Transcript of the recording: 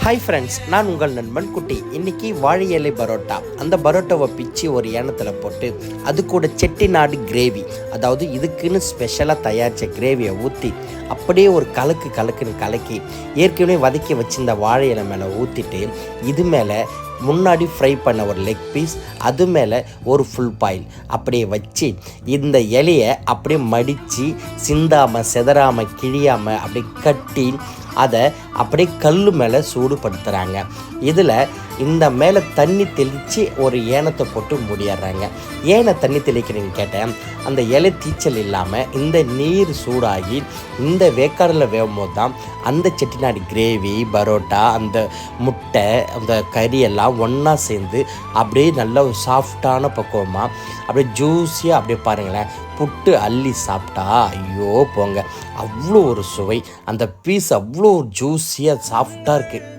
Hi friends, நான் உங்கள் நண்பன் குட்டி. இன்றைக்கி வாழை இலை பரோட்டா. அந்த பரோட்டாவை பிச்சு ஒரு ஏனத்தில் போட்டு அது கூட செட்டிநாடு கிரேவி, அதாவது இதுக்குன்னு ஸ்பெஷலாக தயாரித்த கிரேவியை ஊற்றி அப்படியே ஒரு கலக்குன்னு கலக்கி ஏற்கனவே வதக்கி வச்சிருந்த வாழை இலை மேலே ஊற்றிட்டு இது மேலே முன்னாடி ஃப்ரை பண்ண ஒரு லெக் பீஸ், அது மேலே ஒரு ஃபுல் பாயில் அப்படியே வச்சு இந்த இலையை அப்படியே மடித்து சிந்தாமல் செதறாமல் கிழியாமல் அப்படியே கட்டி அதை அப்படியே கல் மேலே சூடுபடுத்துகிறாங்க. இதில் இந்த மேலே தண்ணி தெளித்து ஒரு ஏனத்தை போட்டு முடியாடுறாங்க. ஏனை தண்ணி தெளிக்கிறீங்கன்னு கேட்டேன். அந்த இலை தீச்சல் இல்லாமல் இந்த நீர் சூடாகி இந்த வேக்காடில் வேகும்போது தான் அந்த செட்டிநாடு கிரேவி, பரோட்டா, அந்த முட்டை, அந்த கறியெல்லாம் ஒன்றா சேர்ந்து அப்படியே நல்ல ஒரு சாஃப்டான பக்குவமாக அப்படியே ஜூஸியாக அப்படியே பாருங்களேன், புட்டு அள்ளி சாப்பிட்டா ஐயோ போங்க, அவ்வளோ ஒரு சுவை. அந்த பீஸ் அவ்வளோ ஜூஸியாக சாஃப்டாக இருக்குது.